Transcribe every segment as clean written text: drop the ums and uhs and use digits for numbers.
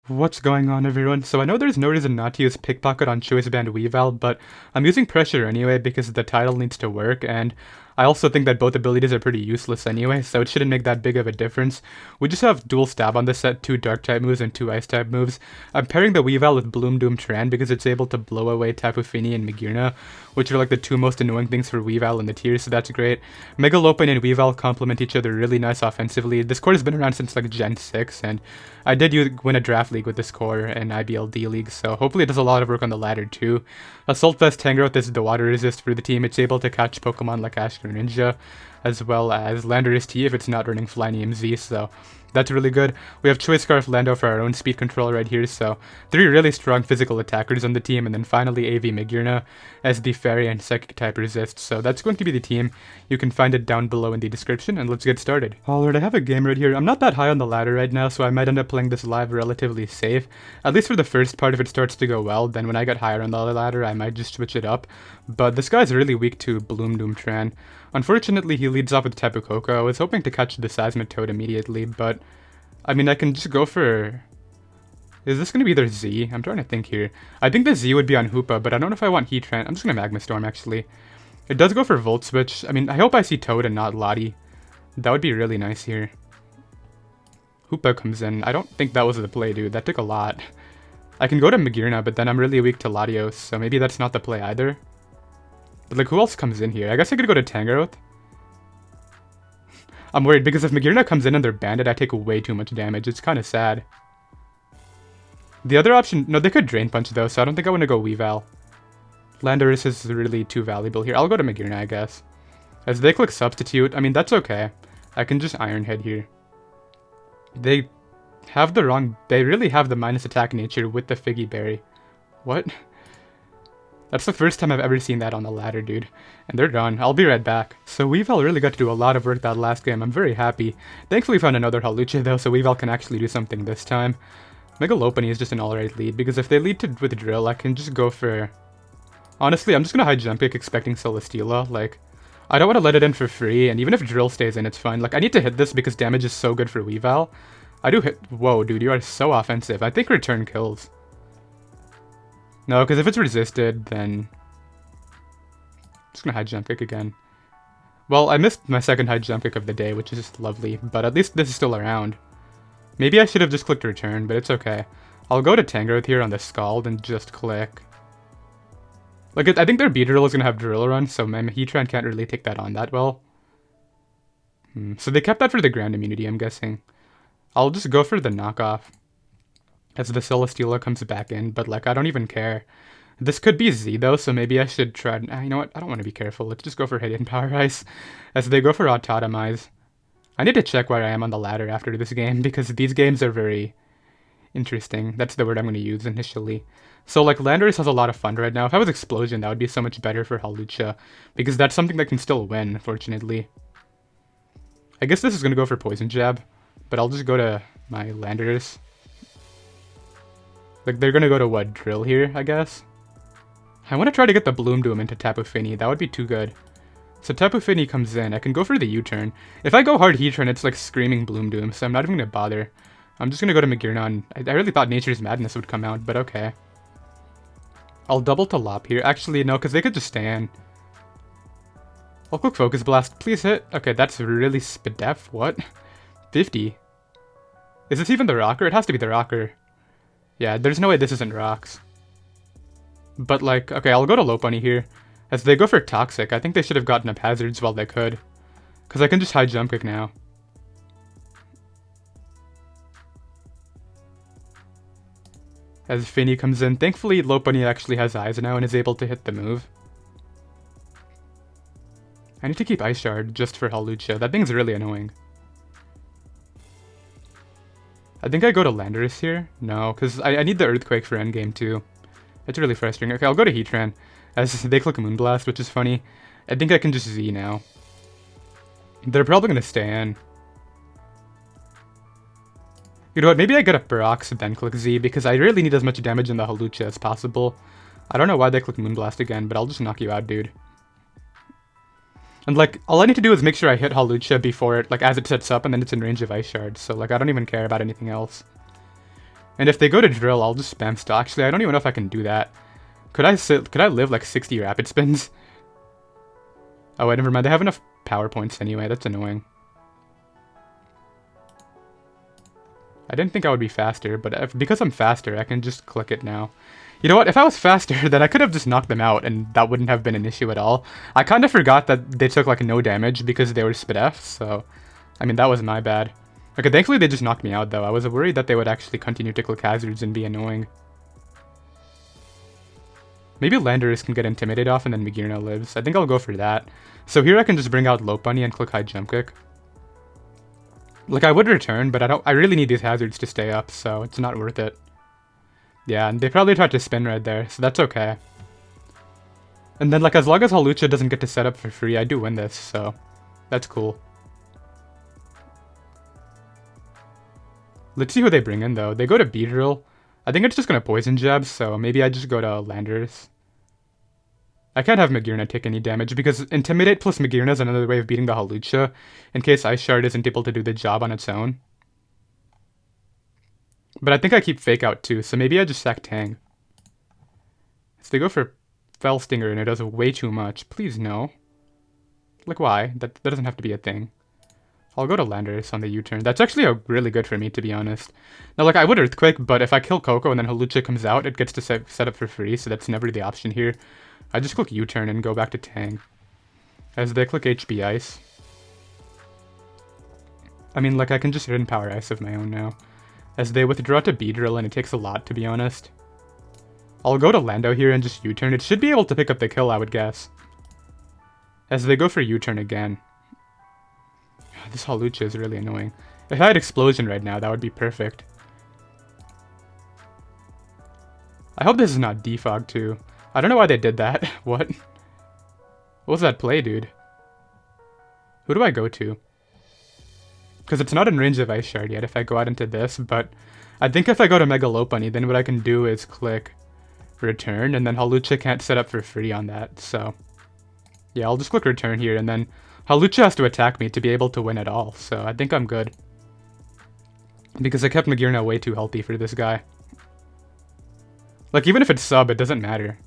What's going on, everyone? So I know there's no reason not to use Pickpocket on Choice Band Weavile, but I'm using Pressure anyway because the title needs to work, and I also think that both abilities are pretty useless anyway, so it shouldn't make that big of a difference. We just have dual stab on this set, 2 Dark-type moves and 2 Ice-type moves. I'm pairing the Weavile with Bloom Doom Tran because it's able to blow away Tapu Fini and Magearna, which are like the two most annoying things for Weavile in the tier, so that's great. Megalopen and Weavile complement each other really nice offensively. This core has been around since like Gen 6, and I did win a draft league with this core and IBLD league, so hopefully it does a lot of work on the ladder too. Assault Vest Tangrowth is the water resist for the team. It's able to catch Pokemon like Ash Greninja, as well as Landorus T if it's not running Flying EMZ, so that's really good. We have Choice Scarf Lando for our own speed control right here, so 3 really strong physical attackers on the team, and then finally AV Magearna as the Fairy and Psychic type resist, so that's going to be the team. You can find it down below in the description, and let's get started. Alright, I have a game right here. I'm not that high on the ladder right now, so I might end up playing this live relatively safe. At least for the first part, if it starts to go well, then when I get higher on the ladder, I might just switch it up. But this guy's really weak to Bloom Doom Tran. Unfortunately, he leads off with Tapu Koko. I was hoping to catch the Seismitoad immediately, but I mean, I can just go for... Is this going to be their Z? I'm trying to think here. I think the Z would be on Hoopa, but I don't know if I want Heatran. I'm just going to Magma Storm, actually. It does go for Volt Switch. I mean, I hope I see Toad and not Lottie. That would be really nice here. Hoopa comes in. I don't think that was the play, dude. That took a lot. I can go to Magearna, but then I'm really weak to Latios, so maybe that's not the play either. But like, who else comes in here? I guess I could go to Tangrowth. I'm worried because if Magearna comes in and they're banded, I take way too much damage. It's kind of sad. The other option... No, they could Drain Punch though, so I don't think I want to go Weavile. Landorus is really too valuable here. I'll go to Magearna, I guess. As they click Substitute, I mean, that's okay. I can just Iron Head here. They have the wrong... They really have the minus attack nature with the Figgy Berry. What? That's the first time I've ever seen that on the ladder, dude. And they're done. I'll be right back. So Weavile really got to do a lot of work that last game. I'm very happy. Thankfully found another Hawlucha though, so Weavile can actually do something this time. Mega Lopunny is just an alright lead, because if they lead with Drill, I can just go for... Honestly, I'm just gonna high jump kick expecting Celesteela. Like, I don't want to let it in for free, and even if Drill stays in, it's fine. Like, I need to hit this because damage is so good for Weavile. I do hit... Whoa, dude, you are so offensive. I think Return kills. No, because if it's resisted, then... I'm just gonna high jump kick again. Well, I missed my second high jump kick of the day, which is lovely, but at least this is still around. Maybe I should have just clicked return, but it's okay. I'll go to Tangrowth here on the Scald and just click. Like, I think their B-Drill is gonna have Drill Run, so my Heatran can't really take that on that well. So they kept that for the ground immunity, I'm guessing. I'll just go for the knockoff as the Celesteela comes back in, but like, I don't even care. This could be Z though, so maybe I should try... you know what? I don't want to be careful. Let's just go for Hidden Power Ice as they go for Autotomize. I need to check where I am on the ladder after this game because these games are very interesting. That's the word I'm going to use initially. So like, Landorus has a lot of fun right now. If I was Explosion, that would be so much better for Hawlucha because that's something that can still win, fortunately. I guess this is going to go for Poison Jab, but I'll just go to my Landorus. Like, they're going to go to what, Drill here, I guess? I want to try to get the Bloom Doom into Tapu Fini. That would be too good. So Tapu Fini comes in. I can go for the U-turn. If I go hard Heatran, it's like screaming Bloom Doom, so I'm not even going to bother. I'm just going to go to Magearna, and I really thought Nature's Madness would come out, but okay. I'll double to Lop here. Actually, no, because they could just stay in. I'll click Focus Blast. Please hit. Okay, that's really Spadef. What? 50. Is this even the Rocker? It has to be the Rocker. Yeah, there's no way this isn't Rocks. But like, okay, I'll go to Lopunny here. As they go for Toxic, I think they should have gotten up Hazards while they could. Because I can just high jump kick now. As Fini comes in, thankfully Lopunny actually has eyes now and is able to hit the move. I need to keep Ice Shard just for Hawlucha. That thing's really annoying. I think I go to Landorus here. No, because I need the Earthquake for endgame too. It's really frustrating. Okay, I'll go to Heatran as they click Moonblast, which is funny. I think I can just Z now. They're probably going to stay in. You know what, maybe I get a Barox then click Z because I really need as much damage in the Hawlucha as possible. I don't know why they click Moonblast again, but I'll just knock you out, dude. And like, all I need to do is make sure I hit Hawlucha before it, like as it sets up, and then it's in range of Ice Shard. So like, I don't even care about anything else. And if they go to drill, I'll just spam stock. Actually, I don't even know if I can do that. Could I live like 60 rapid spins? Oh wait, never mind. They have enough power points anyway. That's annoying. I didn't think I would be faster, but because I'm faster, I can just click it now. You know what? If I was faster, then I could have just knocked them out, and that wouldn't have been an issue at all. I kind of forgot that they took like no damage because they were spit F, so... I mean, that was my bad. Okay, thankfully they just knocked me out, though. I was worried that they would actually continue to click hazards and be annoying. Maybe Landorus can get Intimidate off and then Magearna lives. I think I'll go for that. So here I can just bring out Lopunny and click high jump kick. Like, I would return, but I really need these hazards to stay up, so it's not worth it. Yeah, and they probably tried to spin right there, so that's okay. And then, like, as long as Hawlucha doesn't get to set up for free, I do win this, so that's cool. Let's see who they bring in, though. They go to Beedrill. I think it's just going to Poison Jab, so maybe I just go to Landorus. I can't have Magearna take any damage, because Intimidate plus Magearna is another way of beating the Hawlucha, in case Ice Shard isn't able to do the job on its own. But I think I keep Fake Out too, so maybe I just sack Tang. So they go for Fell Stinger, and it does way too much. Please no. Like, why? That doesn't have to be a thing. I'll go to Landorus on the U-turn. That's actually really good for me, to be honest. Now, like, I would Earthquake, but if I kill Coco and then Hawlucha comes out, it gets to set up for free, so that's never the option here. I just click U-turn and go back to Tang. As they click HB Ice. I mean, like, I can just hit in Power Ice of my own now. As they withdraw to Beedrill, and it takes a lot, to be honest. I'll go to Lando here and just U-turn. It should be able to pick up the kill, I would guess. As they go for U-turn again. This Hawlucha is really annoying. If I had Explosion right now, that would be perfect. I hope this is not Defog too. I don't know why they did that. What? What was that play, dude? Who do I go to? Because it's not in range of Ice Shard yet if I go out into this, but I think if I go to Mega Lopunny, then what I can do is click Return, and then Hawlucha can't set up for free on that, so... Yeah, I'll just click Return here, and then Hawlucha has to attack me to be able to win at all, so I think I'm good. Because I kept Magearna way too healthy for this guy. Like, even if it's sub, it doesn't matter.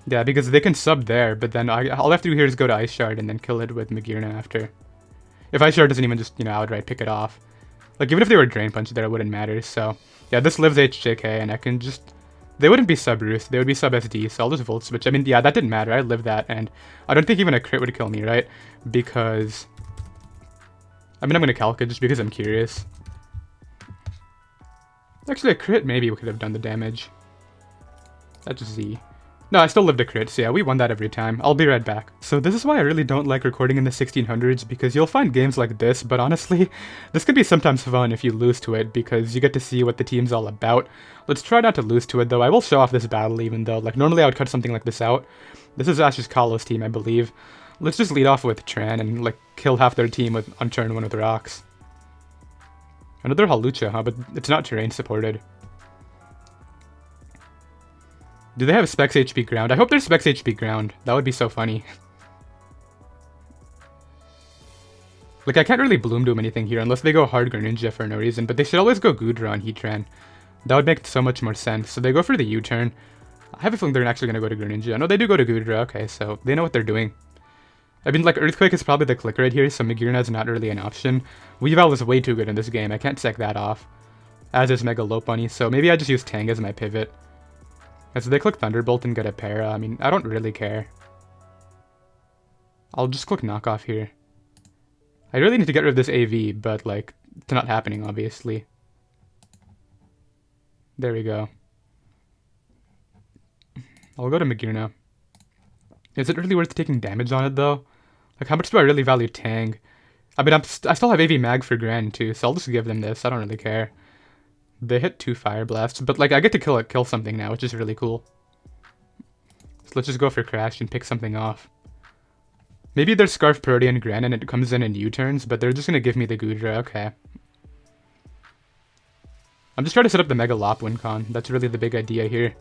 Yeah, because they can sub there, but then all I have to do here is go to Ice Shard and then kill it with Magearna after. If Ice Shard doesn't even just, you know, outright pick it off. Like, even if they were Drain Punch there, it wouldn't matter, so... Yeah, this lives HJK, and I can just... They wouldn't be sub Ruth, they would be sub SD, so I'll just Volt Switch. I mean, yeah, that didn't matter, I lived that, and I don't think even a crit would kill me, right? Because... I mean, I'm gonna Calc it just because I'm curious. Actually, a crit maybe we could have done the damage. That's Z. No, I still lived a crit, so yeah, we won that every time. I'll be right back. So this is why I really don't like recording in the 1600s, because you'll find games like this, but honestly, this can be sometimes fun if you lose to it, because you get to see what the team's all about. Let's try not to lose to it, though. I will show off this battle, even though, like, normally I would cut something like this out. This is Ash's Kalos team, I believe. Let's just lead off with Tran and, like, kill half their team on turn 1 with rocks. Another Hawlucha, huh? But it's not terrain supported. Do they have Specs HP ground? I hope there's Specs HP ground. That would be so funny. Like, I can't really Bloom Doom anything here unless they go hard Greninja for no reason, but they should always go Goodra on Heatran. That would make so much more sense. So they go for the U-turn. I have a feeling they're actually going to go to Greninja. No, they do go to Goodra. Okay, so they know what they're doing. I mean, like, Earthquake is probably the click right here, so Magearna is not really an option. Weavile is way too good in this game. I can't sack that off. As is Mega Lopunny, so maybe I just use Tang as my pivot. So they click Thunderbolt and get a Para. I mean, I don't really care. I'll just click Knockoff here. I really need to get rid of this AV, but, like, it's not happening, obviously. There we go. I'll go to Magearna. Is it really worth taking damage on it, though? Like, how much do I really value Tang? I mean, I still have AV Mag for Gran, too, so I'll just give them this. I don't really care. They hit 2 Fire Blasts, but, like, I get to kill something now, which is really cool. So let's just go for Crash and pick something off. Maybe there's Scarf Priority and Gran and it comes in U-turns, but they're just gonna give me the Goodra, okay. I'm just trying to set up the Mega Lop win con. That's really the big idea here.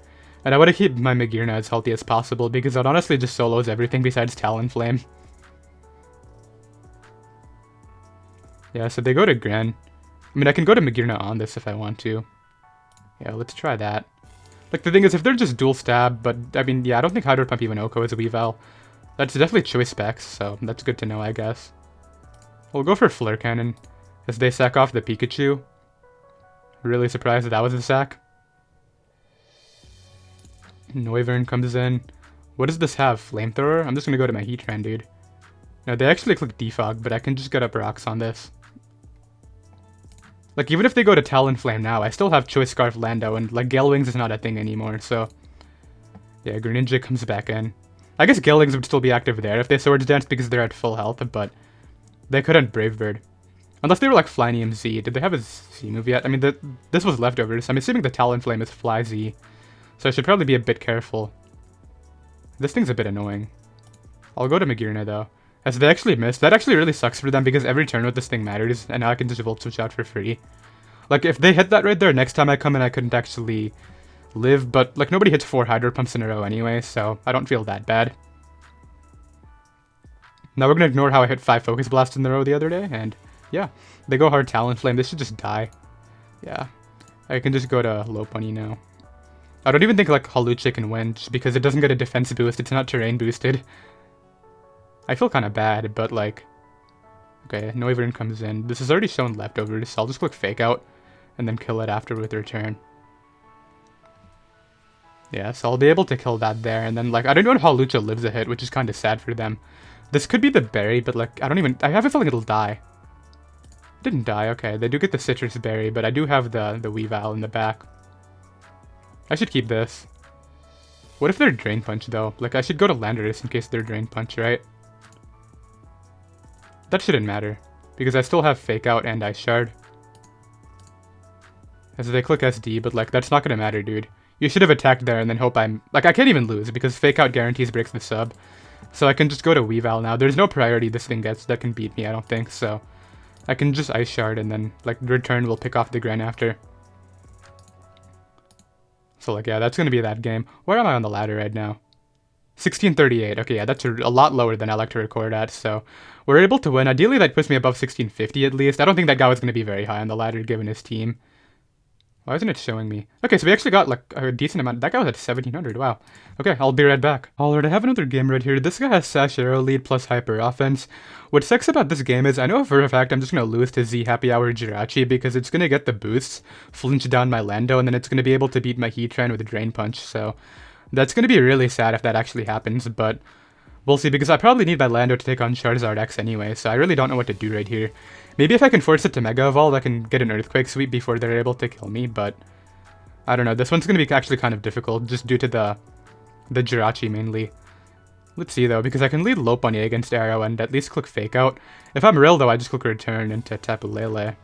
And I want to keep my Magearna as healthy as possible, because it honestly just solos everything besides Talonflame. Yeah, so they go to Gran. I mean, I can go to Magearna on this if I want to. Yeah, let's try that. Like, the thing is, if they're just dual stab, but, I mean, yeah, I don't think Hydro Pump even Oko is a Weavile. That's definitely choice specs, so that's good to know, I guess. We'll go for Flare Cannon, as they sack off the Pikachu. Really surprised that was a sack. Noivern comes in. What does this have? Flamethrower? I'm just gonna go to my Heatran, dude. No, they actually click Defog, but I can just get up rocks on this. Like, even if they go to Talonflame now, I still have Choice Scarf Lando, and, like, Gale Wings is not a thing anymore, so... Yeah, Greninja comes back in. I guess Gale Wings would still be active there if they Swords Dance because they're at full health, but... They couldn't Brave Bird. Unless they were, like, Flynium Z. Did they have a Z move yet? I mean, this was leftovers. I'm assuming the Talonflame is Fly Z, so I should probably be a bit careful. This thing's a bit annoying. I'll go to Magearna, though. As they actually missed. That actually really sucks for them because every turn with this thing matters, and now I can just Volt Switch out for free. Like, if they hit that right there, next time I come in I couldn't actually live, but, like, nobody hits 4 Hydro Pumps in a row anyway, so I don't feel that bad. Now we're gonna ignore how I hit 5 Focus Blasts in a row the other day, and yeah. They go hard Talonflame, they should just die. Yeah. I can just go to Lopunny now. I don't even think, like, Hawlucha can win, just because it doesn't get a defense boost, it's not terrain boosted. I feel kind of bad, but, like... Okay, Noivern comes in. This is already shown leftovers, so I'll just click Fake Out, and then kill it after with Return. Yeah, so I'll be able to kill that there, and then, like, I don't know if Hawlucha lives a hit, which is kind of sad for them. This could be the berry, but, like, I have a feeling it'll die. It didn't die, okay. They do get the Citrus Berry, but I do have the Weavile in the back. I should keep this. What if they're Drain Punch, though? Like, I should go to Landorus in case they're Drain Punch, right? That shouldn't matter, because I still have Fake Out and Ice Shard. As they click SD, but, like, that's not gonna matter, dude. You should have attacked there and then hope I'm... Like, I can't even lose, because Fake Out guarantees breaks the sub. So I can just go to Weavile now. There's no priority this thing gets that can beat me, I don't think, so... I can just Ice Shard and then, like, Return will pick off the Gren after. So, like, yeah, that's gonna be that game. Where am I on the ladder right now? 1638. Okay, yeah, that's a lot lower than I like to record at, so... We're able to win. Ideally, that puts me above 1650 at least. I don't think that guy was gonna be very high on the ladder given his team. Why isn't it showing me? Okay, so we actually got, like, a decent amount. That guy was at 1700, wow. Okay, I'll be right back. Alright, I have another game right here. This guy has Sash Arrow lead plus Hyper Offense. What sucks about this game is, I know for a fact I'm just gonna lose to Z Happy Hour Jirachi because it's gonna get the boosts, flinch down my Lando, and then it's gonna be able to beat my Heatran with a Drain Punch, so... That's gonna be really sad if that actually happens, but... We'll see, because I probably need my Lando to take on Charizard X anyway, so I really don't know what to do right here. Maybe if I can force it to Mega Evolve, I can get an Earthquake Sweep before they're able to kill me, but... I don't know, this one's gonna be actually kind of difficult, just due to the Jirachi mainly. Let's see though, because I can lead Lopunny against Arrow and at least click Fake Out. If I'm real though, I just click Return into Tapu Lele.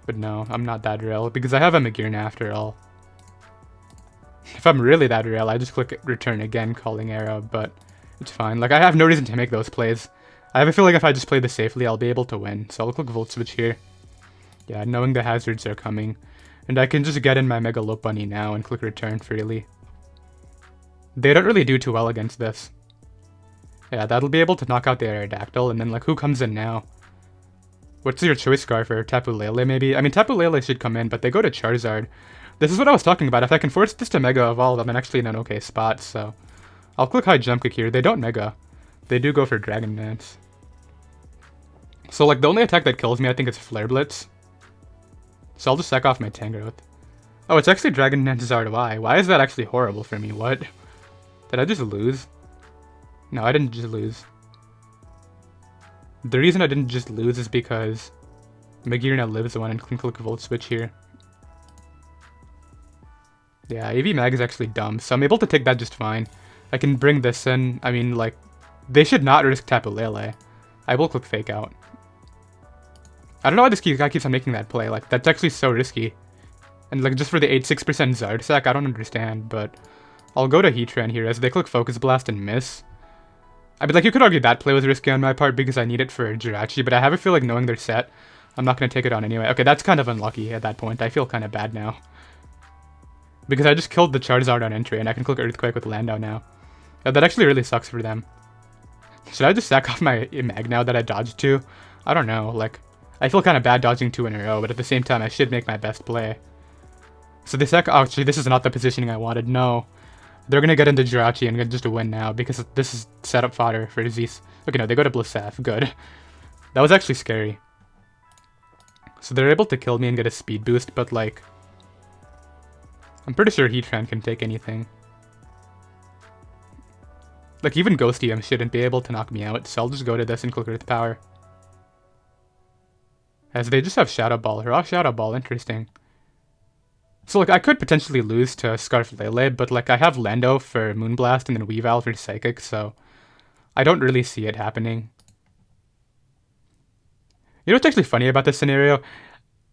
But no, I'm not that real, because I have a Magearna after all. If I'm really that real, I just click Return again, calling Arrow, but it's fine. Like, I have no reason to make those plays. I have a feeling if I just play this safely, I'll be able to win, so I'll click Volt Switch here. Yeah, knowing the hazards are coming. And I can just get in my Mega Lopunny now and click Return freely. They don't really do too well against this. Yeah, that'll be able to knock out the Aerodactyl, and then, like, who comes in now? What's your Choice Scarf or Tapu Lele, maybe? I mean, Tapu Lele should come in, but they go to Charizard. This is what I was talking about. If I can force this to Mega Evolve, I'm actually in an okay spot, so... I'll click High Jump Kick here. They don't Mega. They do go for Dragon Dance. So, like, the only attack that kills me, I think, is Flare Blitz. So I'll just sack off my Tangrowth. Oh, it's actually Dragon Dance Zardois. Why is that actually horrible for me? What? Did I just lose? No, I didn't just lose. The reason I didn't just lose is because Magearna lives one and can click Volt Switch here. Yeah, AV Mag is actually dumb, so I'm able to take that just fine. I can bring this in. I mean, like, they should not risk Tapu Lele. I will click Fake Out. I don't know why this guy keeps on making that play. Like, that's actually so risky. And, like, just for the 86% Zard sack, I don't understand, but... I'll go to Heatran here as they click Focus Blast and miss. I mean, like, you could argue that play was risky on my part because I need it for Jirachi, but I have a feeling knowing they're set, I'm not going to take it on anyway. Okay, that's kind of unlucky at that point. I feel kind of bad now. Because I just killed the Charizard on entry, and I can click Earthquake with Lando now. Yeah, that actually really sucks for them. Should I just sack off my Mag now that I dodged to? I don't know, like... I feel kind of bad dodging 2 in a row, but at the same time, I should make my best play. So the second... Oh, actually, this is not the positioning I wanted. No. They're going to get into Jirachi and get just a win now, because this is setup fodder for Zeus. Okay, no, they go to Blisef. Good. That was actually scary. So they're able to kill me and get a speed boost, but like... I'm pretty sure Heatran can take anything. Like, even Ghost EM shouldn't be able to knock me out, so I'll just go to this and click Earth Power. As they just have Shadow Ball. Raw Shadow Ball, interesting. So, like, I could potentially lose to Scarf Lele, but, like, I have Lando for Moonblast and then Weavile for Psychic, so... I don't really see it happening. You know what's actually funny about this scenario?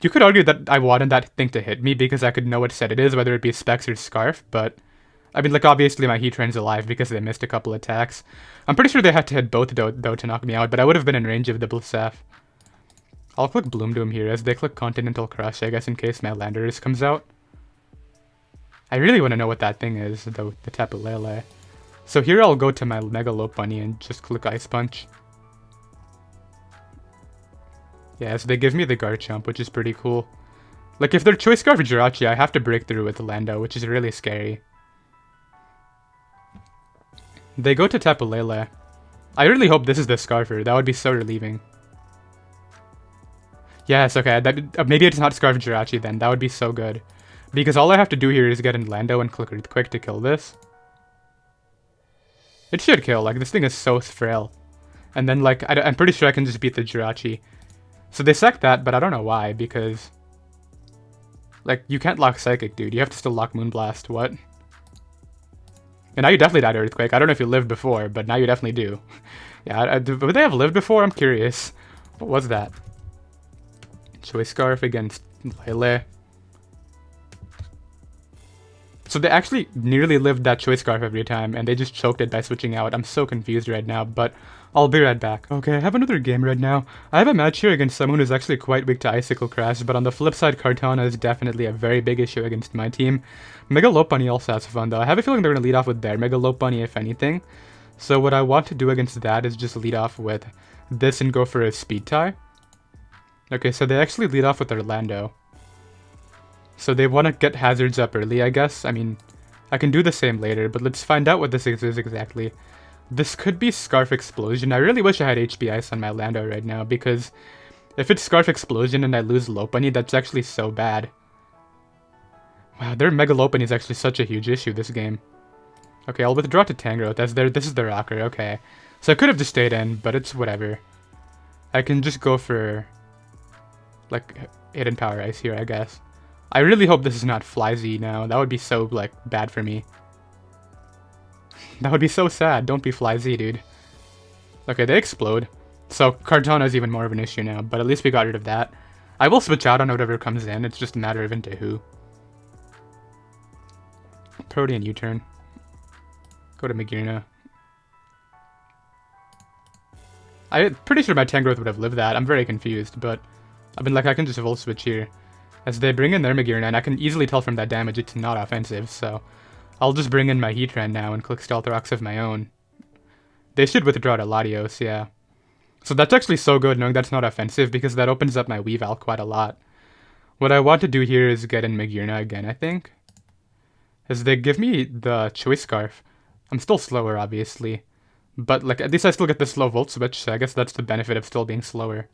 You could argue that I wanted that thing to hit me because I could know what set it is, whether it be Specs or Scarf, but... I mean, like, obviously my Heatran's alive because they missed a couple attacks. I'm pretty sure they had to hit both, though, to knock me out, but I would have been in range of the Blisef. I'll click Bloom Doom here as they click Continental Crush, I guess, in case my Landorus comes out. I really want to know what that thing is, though, the Tapu Lele. So here I'll go to my Mega Lopunny and just click Ice Punch. Yeah, so they give me the Garchomp, which is pretty cool. Like, if they're Choice Scarf or Jirachi, I have to break through with Lando, which is really scary. They go to Tapu Lele. I really hope this is the Scarfer. That would be so relieving. Yes, okay. Maybe it's not Scarf Jirachi then. That would be so good. Because all I have to do here is get in Lando and click Earthquake to kill this. It should kill. Like, this thing is so frail. And then, like, I'm pretty sure I can just beat the Jirachi. So they sacked that, but I don't know why, because... Like, you can't lock Psychic, dude. You have to still lock Moonblast. What? And now you definitely died to Earthquake. I don't know if you lived before, but now you definitely do. Yeah, would they have lived before? I'm curious. What was that? Choice Scarf against Lele. So they actually nearly lived that Choice Scarf every time, and they just choked it by switching out. I'm so confused right now, but I'll be right back. Okay, I have another game right now. I have a match here against someone who's actually quite weak to Icicle Crash, but on the flip side, Kartana is definitely a very big issue against my team. Mega Lopunny also has fun, though. I have a feeling they're going to lead off with their Mega Lopunny, if anything. So what I want to do against that is just lead off with this and go for a Speed Tie. Okay, so they actually lead off with Orlando. So they want to get hazards up early, I guess. I mean, I can do the same later, but let's find out what this is exactly. This could be Scarf Explosion. I really wish I had HP Ice on my Lando right now, because if it's Scarf Explosion and I lose Lopunny, that's actually so bad. Wow, their Mega Lopunny is actually such a huge issue this game. Okay, I'll withdraw to Tangrowth. This is the rocker, okay. So I could have just stayed in, but it's whatever. I can just go for, like, Hidden Power Ice here, I guess. I really hope this is not Flyzy now. That would be so, like, bad for me. That would be so sad. Don't be Flyzy, dude. Okay, they explode. So Kartana is even more of an issue now, but at least we got rid of that. I will switch out on whatever comes in. It's just a matter of into who. Protean U-turn. Go to Magearna. I'm pretty sure my Tangrowth would have lived that. I'm very confused, but I mean, like, I can just Volt Switch here. As they bring in their Magearna, and I can easily tell from that damage it's not offensive, so I'll just bring in my Heatran now and click Stealth Rocks of my own. They should withdraw to Latios, yeah. So that's actually so good knowing that's not offensive, because that opens up my Weavile quite a lot. What I want to do here is get in Magearna again, I think. As they give me the Choice Scarf. I'm still slower, obviously. But, like, at least I still get the slow Volt Switch, so I guess that's the benefit of still being slower.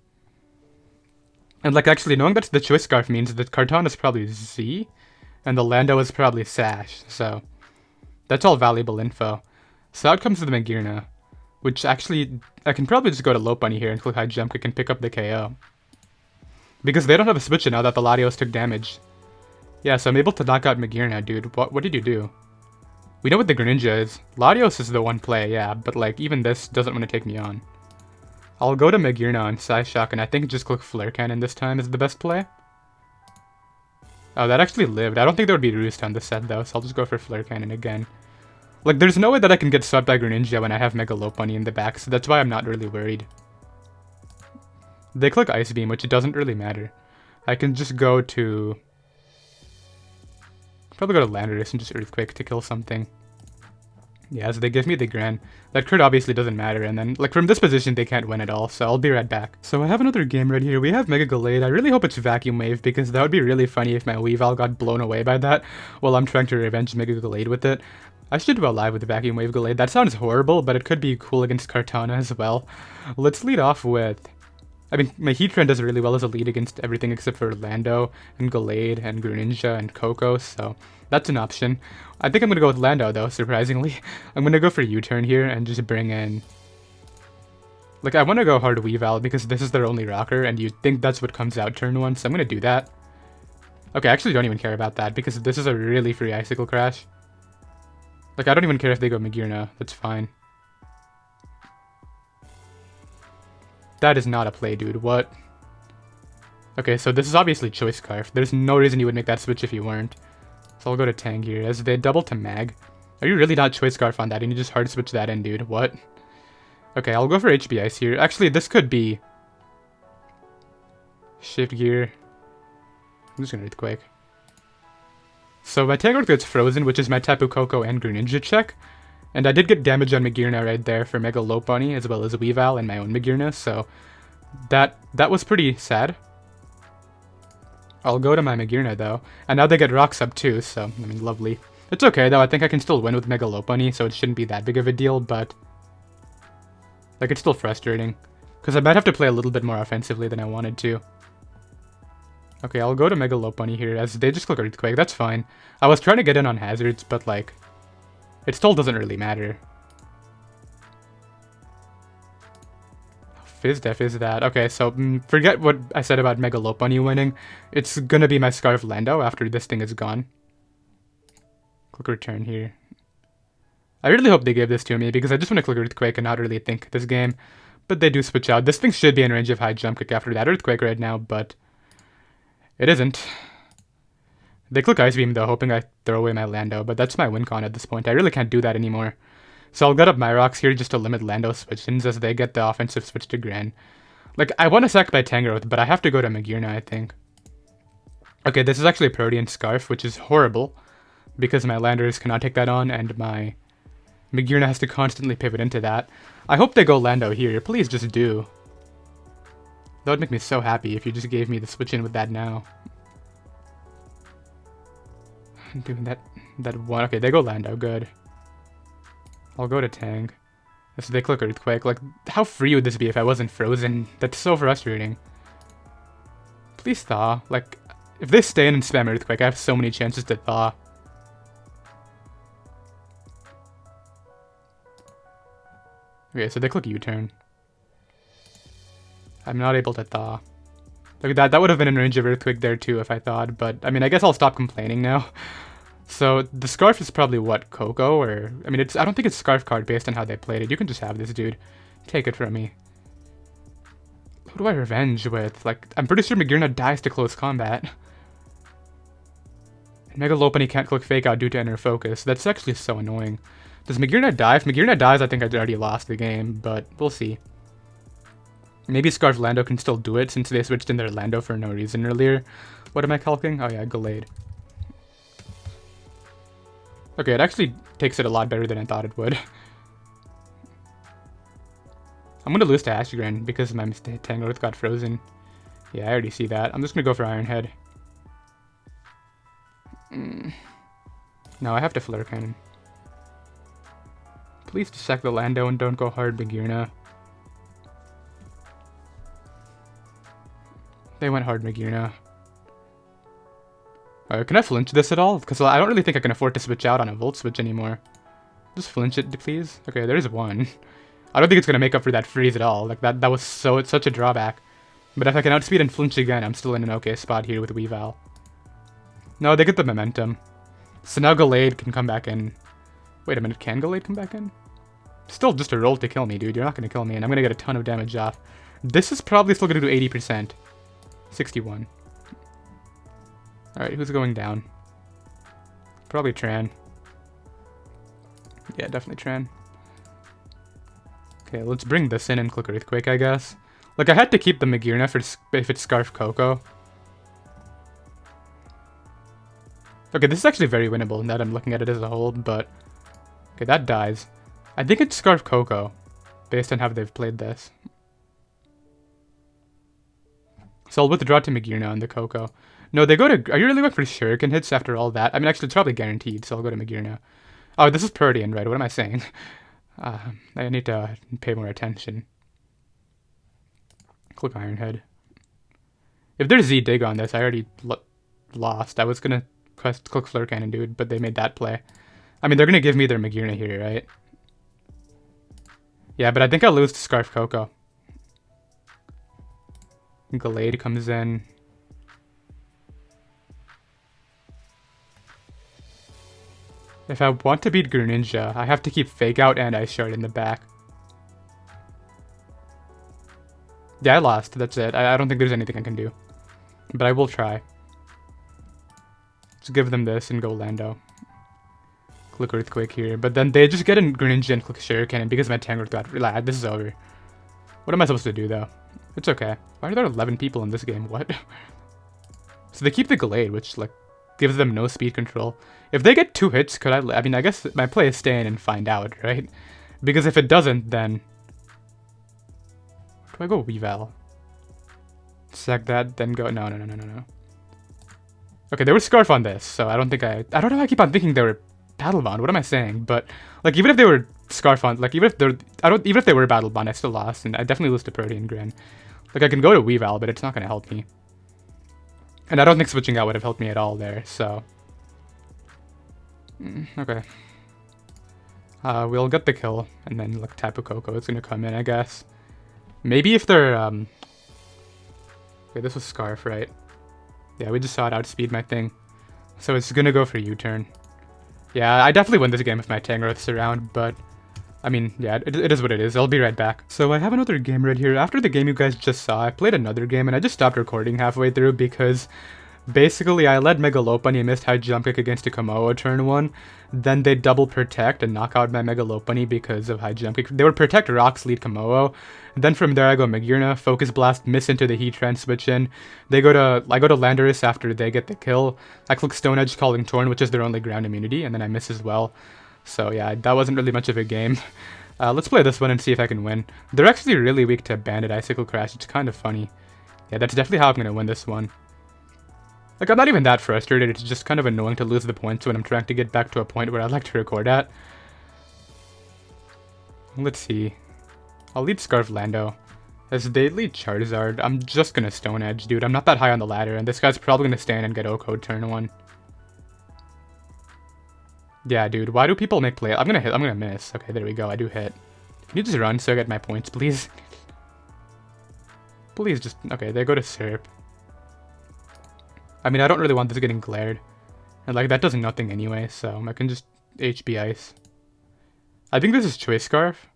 And, like, actually, knowing that the Choice Scarf means that Kartana is probably Z, and the Lando is probably Sash, so that's all valuable info. So out comes the Magearna, which actually, I can probably just go to Lopunny here and click High Jump Kick and pick up the KO. Because they don't have a switch now that the Latios took damage. Yeah, so I'm able to knock out Magearna, dude. What did you do? We know what the Greninja is. Latios is the one play, yeah, but, like, even this doesn't want to take me on. I'll go to Magearna on Psyshock, and I think just click Flare Cannon this time is the best play. Oh, that actually lived. I don't think there would be Roost on the set, though, so I'll just go for Flare Cannon again. Like, there's no way that I can get swept by Greninja when I have Mega Lopunny in the back, so that's why I'm not really worried. They click Ice Beam, which it doesn't really matter. I can just go to... Probably go to Landorus and just Earthquake to kill something. Yeah, so they give me the Gran. That crit obviously doesn't matter, and then, like, from this position, they can't win at all, so I'll be right back. So I have another game right here. We have Mega Gallade. I really hope it's Vacuum Wave, because that would be really funny if my Weavile got blown away by that while I'm trying to revenge Mega Gallade with it. I should go live with the Vacuum Wave Gallade. That sounds horrible, but it could be cool against Kartana as well. Let's lead off with... I mean, my Heatran does really well as a lead against everything except for Lando and Gallade and Greninja and Coco, so that's an option. I think I'm going to go with Lando, though, surprisingly. I'm going to go for U-turn here and just bring in... Like, I want to go hard Weavile because this is their only rocker, and you'd think that's what comes out turn 1, so I'm going to do that. Okay, I actually don't even care about that because this is a really free Icicle Crash. Like, I don't even care if they go Magearna. That's fine. That is not a play, dude. What? Okay, so this is obviously Choice Scarf. There's no reason you would make that switch if you weren't. So I'll go to Tang here, as they double to Mag. Are you really not Choice Scarf on that, and you just hard switch that in, dude? What? Okay, I'll go for HB Ice here. Actually, this could be... Shift Gear. I'm just gonna Earthquake. So my Tang gets frozen, which is my Tapu Koko and Greninja check. And I did get damage on Magearna right there for Mega Lopunny, as well as Weavile and my own Magearna, so that was pretty sad. I'll go to my Magearna though, and now they get Rocks up too, so, I mean, lovely. It's okay though, I think I can still win with Mega Lopunny, so it shouldn't be that big of a deal, but... Like, it's still frustrating, because I might have to play a little bit more offensively than I wanted to. Okay, I'll go to Mega Lopunny here, as they just click Earthquake, that's fine. I was trying to get in on hazards, but like... It still doesn't really matter. Fizz Def is that. Okay, so forget what I said about Mega Lopunny winning. It's gonna be my Scarf Lando after this thing is gone. Click Return here. I really hope they give this to me because I just want to click Earthquake and not really think this game. But they do switch out. This thing should be in range of high jump kick after that Earthquake right now, but it isn't. They click Ice Beam though, hoping I throw away my Lando, but that's my win con at this point. I really can't do that anymore. So I'll get up my rocks here just to limit Lando switch-ins as they get the offensive switch to Gran. Like, I want to sack my Tangrowth, but I have to go to Magearna, I think. Okay, this is actually a Protean Scarf, which is horrible, because my Landers cannot take that on, and my Magearna has to constantly pivot into that. I hope they go Lando here. Please just do. That would make me so happy if you just gave me the switch-in with that now. Doing that one. Okay, they go Lando. Good. I'll go to Tang. So they click Earthquake. Like, how free would this be if I wasn't frozen? That's so frustrating. Please thaw. Like, if they stay in and spam Earthquake, I have so many chances to thaw. Okay, so they click U-turn. I'm not able to thaw. Look at that would have been in range of Earthquake there too if I thawed, but I mean, I guess I'll stop complaining now. So the Scarf is probably what, Coco, or I mean, I don't think it's Scarf card based on how they played it. You can just have this, dude. Take it from me. Who do I revenge with? Like, I'm pretty sure Magearna dies to close combat. And Mega Lopunny can't click Fake Out due to Inner Focus. That's actually so annoying. Does Magearna die? If Magearna dies, I think I'd already lost the game, but we'll see. Maybe Scarf Lando can still do it since they switched in their Lando for no reason earlier. What am I calcing? Oh yeah, Gallade. Okay, it actually takes it a lot better than I thought it would. I'm gonna lose to Ashgren because my Tangrowth got frozen. Yeah, I already see that. I'm just gonna go for Iron Head. No, I have to Flare Cannon. Please just sack the Lando and don't go hard Magearna. They went hard Magearna. Can I flinch this at all? Because I don't really think I can afford to switch out on a Volt Switch anymore. Just flinch it, please. Okay, there's one. I don't think it's going to make up for that freeze at all. Like, that was such a drawback. But if I can outspeed and flinch again, I'm still in an okay spot here with Weavile. No, they get the momentum. So now Gallade can come back in. Wait a minute, can Gallade come back in? Still just a roll to kill me, dude. You're not going to kill me, and I'm going to get a ton of damage off. This is probably still going to do 80%. 61. Alright, who's going down? Probably Tran. Yeah, definitely Tran. Okay, let's bring this in and click Earthquake, I guess. Like, I had to keep the Magearna if it's Scarf Coco. Okay, this is actually very winnable now that I'm looking at it as a whole, but Okay, that dies. I think it's Scarf Coco, based on how they've played this. So I'll withdraw to Magearna on the Coco. No, they go to... Are you really going for Shuriken hits after all that? I mean, actually, it's probably guaranteed, so I'll go to Magearna. Oh, this is Protean, right? What am I saying? I need to pay more attention. Click Ironhead. If there's Z-Dig on this, I already lost. I was going to click Flare Cannon, dude, but they made that play. I mean, they're going to give me their Magearna here, right? Yeah, but I think I'll lose to Scarf Coco. Gallade comes in. If I want to beat Greninja, I have to keep Fake Out and Ice Shard in the back. Yeah, I lost. That's it. I don't think there's anything I can do. But I will try. Let's give them this and go Lando. Click Earthquake here. But then they just get in Greninja and click Shuriken, and because my Tangrowth got... Relax, this is over. What am I supposed to do, though? It's okay. Why are there 11 people in this game? What? So they keep the Gallade, which, like, gives them no speed control. If they get 2 hits, could I mean, I guess my play is stay in and find out, right? Because if it doesn't, then... Do I go Weavile? Sack that, then go... No. Okay, there was Scarf on this, so I don't think I don't know, I keep on thinking they were Battle Bond. What am I saying? But, like, even if they were Scarf on... Like, even if they were Battle Bond, I still lost, and I definitely lose to Protean Grin. Like, I can go to Weavile, but it's not going to help me. And I don't think switching out would have helped me at all there, so... Okay. We'll get the kill, and then, like, Tapu Koko is going to come in, I guess. Maybe if they're, Okay, this was Scarf, right? Yeah, we just saw it outspeed my thing. So it's going to go for U-turn. Yeah, I definitely win this game if my Tangrowth's around, but... I mean, yeah, it is what it is. I'll be right back. So I have another game right here. After the game you guys just saw, I played another game, and I just stopped recording halfway through because... Basically, I led Mega Lopunny and missed High Jump Kick against a Komodo turn 1. Then they double Protect and knock out my Mega Lopunny because of High Jump Kick. They would Protect Rocks, lead Komodo. Then from there I go Magearna, Focus Blast, miss into the Heatran, switch in. I go to Landorus after they get the kill. I click Stone Edge, Calling Torn, which is their only ground immunity, and then I miss as well. So yeah, that wasn't really much of a game. Let's play this one and see if I can win. They're actually really weak to Bandit Icicle Crash. It's kind of funny. Yeah, that's definitely how I'm going to win this one. Like, I'm not even that frustrated, it's just kind of annoying to lose the points when I'm trying to get back to a point where I'd like to record at. Let's see. I'll lead Scarf Lando. As they lead Charizard, I'm just gonna Stone Edge, dude. I'm not that high on the ladder, and this guy's probably gonna stand and get O-Code turn 1. Yeah, dude, why do people make play? I'm gonna hit, I'm gonna miss. Okay, there we go, I do hit. Can you just run so I get my points, please? Please just... Okay, they go to Syrup. I mean, I don't really want this getting glared. And, like, that does nothing anyway, so I can just HB Ice. I think this is Choice Scarf.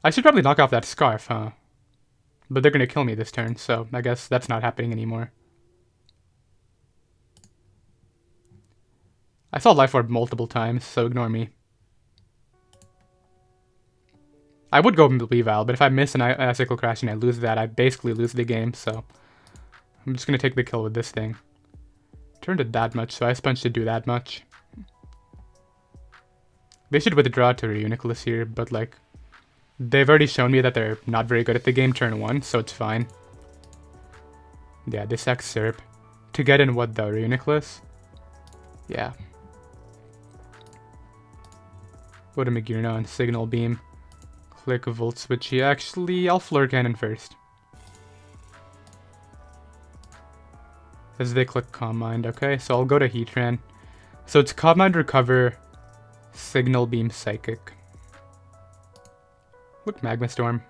I should probably knock off that Scarf, huh? But they're gonna kill me this turn, so I guess that's not happening anymore. I saw Life Orb multiple times, so ignore me. I would go Weavile, but if I miss an Icicle Crash and I lose that, I basically lose the game, so... I'm just gonna take the kill with this thing. Turned it that much, so Ice Punch should do that much. They should withdraw to Reuniclus here, but like... They've already shown me that they're not very good at the game turn 1, so it's fine. Yeah, they sack Syrup. To get in what though, Reuniclus? Yeah. Go to Magearna on Signal Beam. Click Volt Switch here. Actually, I'll Flare Cannon first. As they click Calm Mind, okay? So I'll go to Heatran. So it's Calm Mind, Recover, Signal Beam, Psychic. Look, Magma Storm.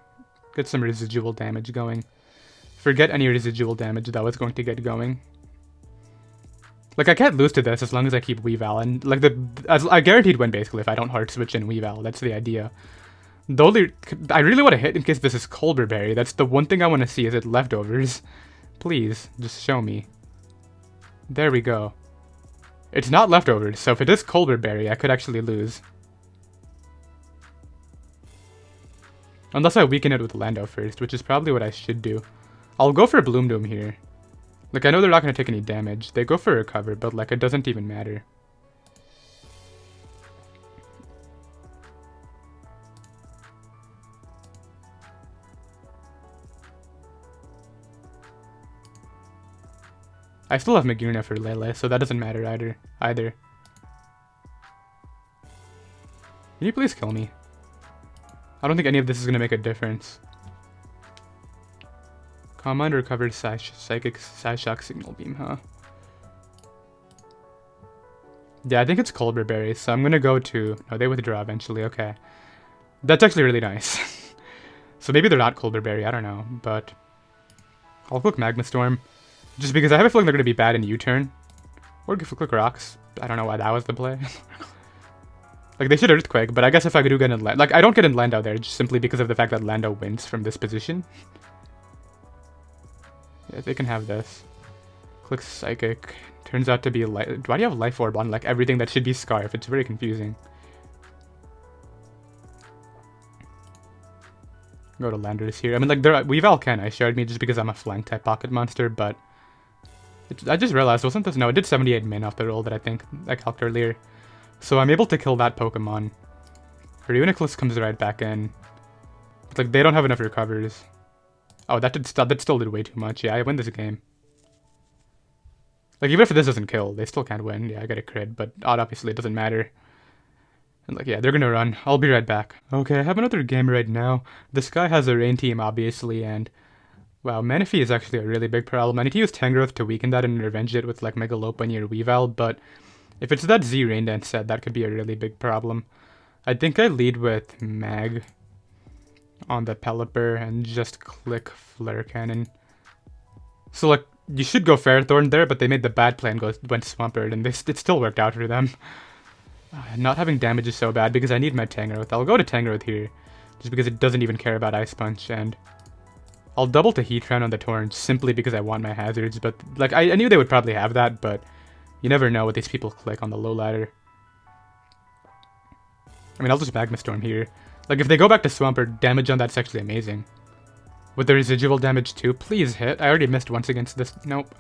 Get some residual damage going. Forget any residual damage that was going to get going. Like, I can't lose to this as long as I keep Weavile. And, like, I guaranteed win, basically, if I don't hard switch in Weavile. That's the idea. The only... I really want to hit in case this is Colbur Berry. That's the one thing I want to see. Is it leftovers? Please, just show me. There we go. It's not leftovers, so if it is Colbur Berry, I could actually lose. Unless I weaken it with Lando first, which is probably what I should do. I'll go for Bloom Doom here. Like, I know they're not going to take any damage. They go for Recover, but, like, it doesn't even matter. I still have Magearna for Lele, so that doesn't matter either. Can you please kill me? I don't think any of this is going to make a difference. Command recovered Psychic Psyshock Signal Beam, huh? Yeah, I think it's Colbur Berry, so I'm going to go to... No, they withdraw eventually, okay. That's actually really nice. So maybe they're not Colbur Berry, I don't know, but... I'll click Magma Storm, just because I have a feeling they're going to be bad in U-turn. Or click Rocks. I don't know why that was the play. Like, they should Earthquake, but I guess if I do get in... Like, I don't get in Lando there, just simply because of the fact that Lando wins from this position. Yeah, they can have this. Click Psychic. Turns out to be Why do you have Life Orb on, like, everything that should be Scarf? It's very confusing. Go to Landorus here. I mean, like, Weavile can I-shared me just because I'm a flank type pocket monster, but... I just realized, wasn't this... No, it did 78 min off the roll that I calced earlier. So I'm able to kill that Pokemon. Reuniclus comes right back in. But, like, they don't have enough recovers. Oh, that still did way too much. Yeah, I win this game. Like, even if this doesn't kill, they still can't win. Yeah, I got a crit, but obviously it doesn't matter. And, like, yeah, they're gonna run. I'll be right back. Okay, I have another game right now. This guy has a Rain team, obviously, and... Wow, Manaphy is actually a really big problem. I need to use Tangrowth to weaken that and revenge it with, like, Mega Lopunny or Weavile, but... If it's that Z Rain Dance set, that could be a really big problem. I think I lead with Mag on the Pelipper and just click Flare Cannon. So, like, you should go Ferrothorn there, but they made the bad plan went Swampert, and it still worked out for them. Not having damage is so bad because I need my Tangrowth. I'll go to Tangrowth here, just because it doesn't even care about Ice Punch, and I'll double to Heatran on the Torrent simply because I want my hazards, but, like, I knew they would probably have that, but... You never know what these people click on the low ladder. I mean, I'll just Magma Storm here. Like, if they go back to Swampert, damage on that's actually amazing. With the residual damage too, please hit. I already missed once against this. Nope.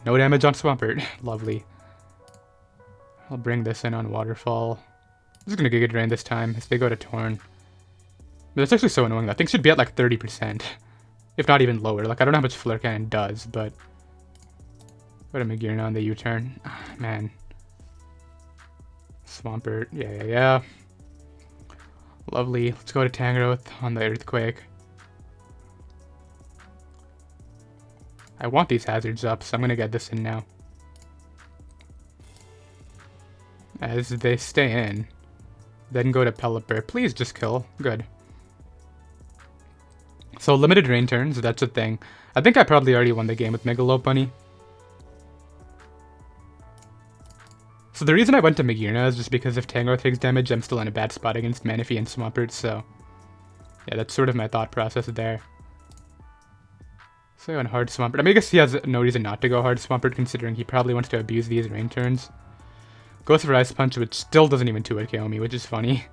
No damage on Swampert. Lovely. I'll bring this in on Waterfall. I'm just gonna Giga Drain this time as they go to Torn. But that's actually so annoying. That thing should be at like 30%. If not even lower. Like, I don't know how much Flare Cannon does, but... What a Magearna on the U-turn. Man. Swampert. Yeah. Lovely. Let's go to Tangrowth on the Earthquake. I want these hazards up, so I'm going to get this in now. As they stay in. Then go to Pelipper. Please just kill. Good. So limited rain turns, that's a thing. I think I probably already won the game with Mega Lopunny. So the reason I went to Magearna is just because if Tangrowth takes damage, I'm still in a bad spot against Manaphy and Swampert, so... Yeah, that's sort of my thought process there. So I went hard Swampert. I mean, I guess he has no reason not to go hard Swampert, considering he probably wants to abuse these rain turns. Goes for Ice Punch, which still doesn't even 2-hit KO me, which is funny.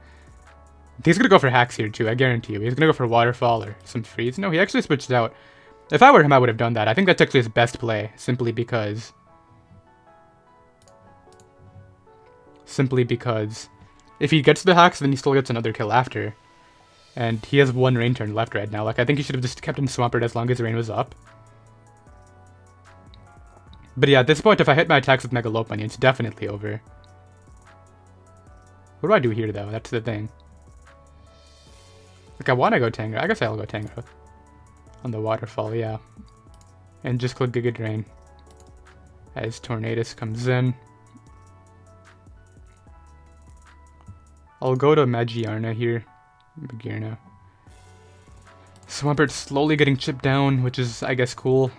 He's gonna go for Hacks here too, I guarantee you. He's gonna go for Waterfall or some Freeze. No, he actually switched out. If I were him, I would have done that. I think that's actually his best play, simply because if he gets the Hacks, then he still gets another kill after. And he has one rain turn left right now. Like, I think he should have just kept him Swampert as long as rain was up. But yeah, at this point, if I hit my attacks with Mega Lopunny, it's definitely over. What do I do here, though? That's the thing. Like, I want to go Tangrowth. I guess I'll go Tangrowth. On the Waterfall, yeah. And just click Giga Drain. As Tornadus comes in. I'll go to Magearna here. Magearna. Swampert's slowly getting chipped down, which is, I guess, cool.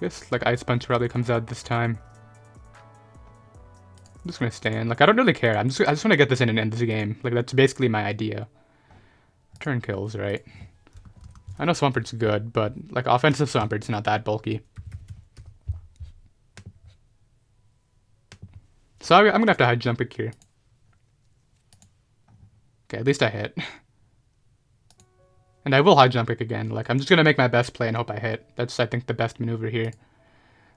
I guess, like, Ice Punch probably comes out this time. I'm just gonna stay in. Like, I don't really care. I just want to get this in and end this game. Like, that's basically my idea. Turn kills, right? I know Swampert's good, but, like, offensive Swampert's not that bulky. So I'm gonna have to high jump it here. Okay, at least I hit. And I will high jump it again. Like, I'm just gonna make my best play and hope I hit. That's, I think, the best maneuver here.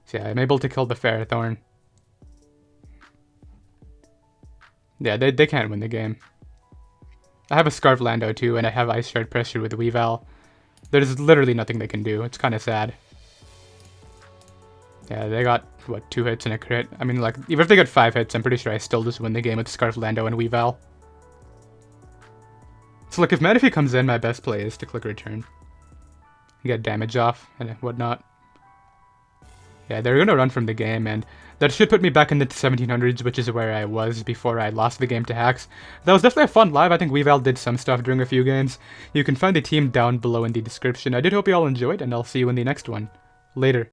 So yeah, I'm able to kill the Ferrothorn. Yeah, they can't win the game. I have a Scarf Lando too, and I have Ice Shard Pressure with Weavile. There's literally nothing they can do. It's kind of sad. Yeah, they got, what, 2 hits and a crit? I mean, like, even if they got 5 hits, I'm pretty sure I still just win the game with Scarf, Lando, and Weavile. So, like, if Manaphy comes in, my best play is to click return. Get damage off and whatnot. Yeah, they're gonna run from the game, and that should put me back in the 1700s, which is where I was before I lost the game to Hacks. That was definitely a fun live. I think Weavile did some stuff during a few games. You can find the team down below in the description. I did hope you all enjoyed, and I'll see you in the next one. Later.